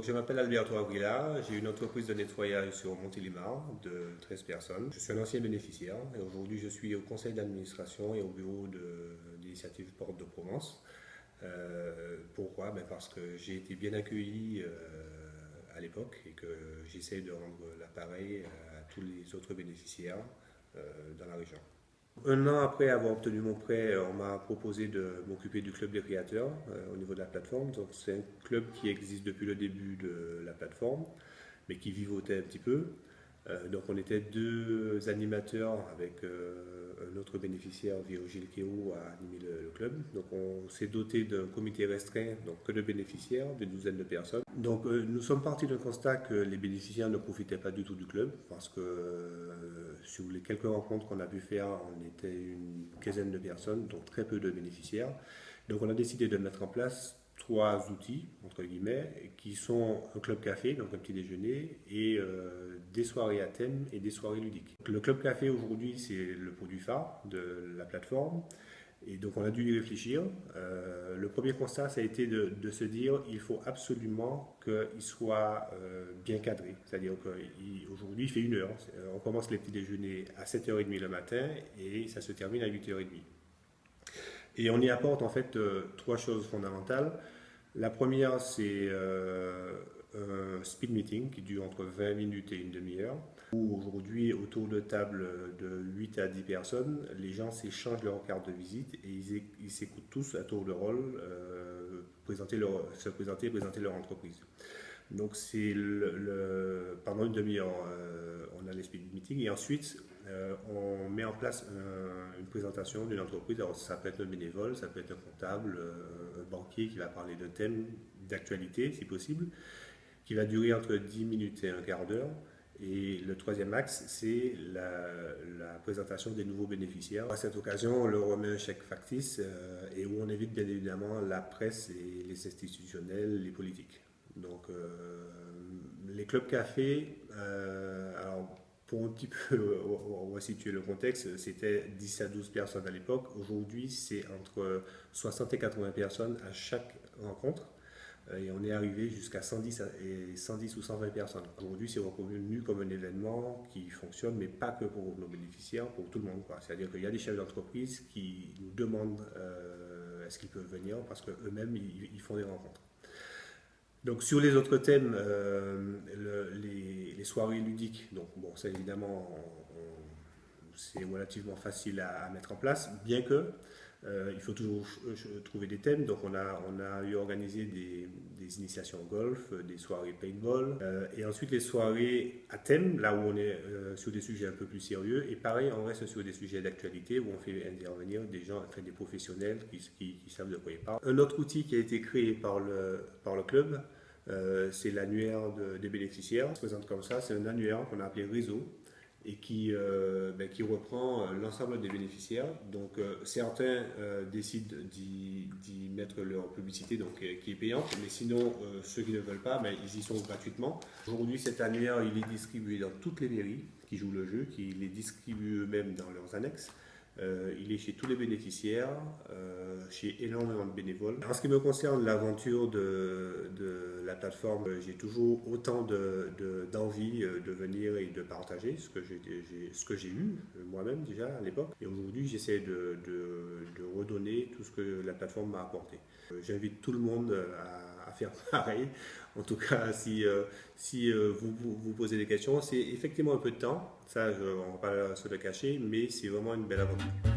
Je m'appelle Alberto Aguilar, j'ai une entreprise de nettoyage sur Montélimar de 13 personnes. Je suis un ancien bénéficiaire et aujourd'hui je suis au conseil d'administration et au bureau d'initiative Porte de Provence. Pourquoi? Parce que j'ai été bien accueilli à l'époque et que j'essaie de rendre l'appareil à tous les autres bénéficiaires dans la région. Un an après avoir obtenu mon prêt, on m'a proposé de m'occuper du club des créateurs au niveau de la plateforme. Donc c'est un club qui existe depuis le début de la plateforme, mais qui vivotait un petit peu. Donc on était deux animateurs avec un autre bénéficiaire, Virgile Kéou, à animer le club. Donc on s'est doté d'un comité restreint, donc que de bénéficiaires, d'une douzaine de personnes. Donc nous sommes partis d'un constat que les bénéficiaires ne profitaient pas du tout du club, parce que sur les quelques rencontres qu'on a pu faire, on était une quinzaine de personnes, donc très peu de bénéficiaires. Donc on a décidé de mettre en place trois outils, entre guillemets, qui sont un club café, donc un petit déjeuner, et des soirées à thème et des soirées ludiques. Le club café aujourd'hui, c'est le produit phare de la plateforme, et donc on a dû y réfléchir. Le premier constat, ça a été de se dire il faut absolument qu'il soit bien cadré, c'est-à-dire qu'aujourd'hui il fait 1 heure. On commence les petits déjeuners à 7h30 le matin et ça se termine à 8h30. Et on y apporte en fait trois choses fondamentales. La première, c'est un speed meeting qui dure entre 20 minutes et une demi-heure, où aujourd'hui, autour de table de 8 à 10 personnes, les gens s'échangent leur carte de visite et ils s'écoutent tous à tour de rôle se présenter et présenter leur entreprise. Donc c'est pendant une demi-heure, on a les speed meetings et ensuite on met en place une présentation d'une entreprise. Alors ça peut être un bénévole, ça peut être un comptable, un banquier qui va parler d'un thème d'actualité si possible, qui va durer entre 10 minutes et un quart d'heure. Et le troisième axe, c'est la présentation des nouveaux bénéficiaires. À cette occasion, on leur remet un chèque factice et où on évite bien évidemment la presse et les institutionnels, les politiques. Donc les clubs cafés, alors pour un petit peu on va situer le contexte, c'était 10 à 12 personnes à l'époque. Aujourd'hui, c'est entre 60 et 80 personnes à chaque rencontre. Et on est arrivé jusqu'à 110 ou 120 personnes. Aujourd'hui, c'est reconnu comme un événement qui fonctionne, mais pas que pour nos bénéficiaires, pour tout le monde. C'est-à-dire qu'il y a des chefs d'entreprise qui nous demandent est-ce qu'ils peuvent venir parce qu'eux-mêmes, ils font des rencontres. Donc sur les autres thèmes, les soirées ludiques, donc bon, ça évidemment, c'est relativement facile à mettre en place, bien que il faut toujours trouver des thèmes. Donc on a eu organisé des initiations au golf, des soirées paintball, et ensuite les soirées à thème, là où on est sur des sujets un peu plus sérieux, et pareil, on reste sur des sujets d'actualité où on fait intervenir des gens, enfin des professionnels qui savent de quoi ils parlent. Un autre outil qui a été créé par le club, c'est l'annuaire des bénéficiaires. Ça se présente comme ça, c'est un annuaire qu'on a appelé réseau et qui reprend l'ensemble des bénéficiaires. Donc certains décident d'y mettre leur publicité, donc qui est payante, mais sinon ceux qui ne veulent pas, ils y sont gratuitement. Aujourd'hui, cet annuaire, il est distribué dans toutes les mairies qui jouent le jeu, qui les distribuent eux-mêmes dans leurs annexes. Il est chez tous les bénéficiaires, chez énormément de bénévoles. En ce qui me concerne l'aventure de la plateforme, j'ai toujours autant d'envie de venir et de partager ce que j'ai eu moi-même déjà à l'époque. Et aujourd'hui, j'essaie de redonner tout ce que la plateforme m'a apporté. J'invite tout le monde à faire pareil. En tout cas, si vous posez des questions, c'est effectivement un peu de temps, ça on ne va pas se le cacher, mais c'est vraiment une belle aventure.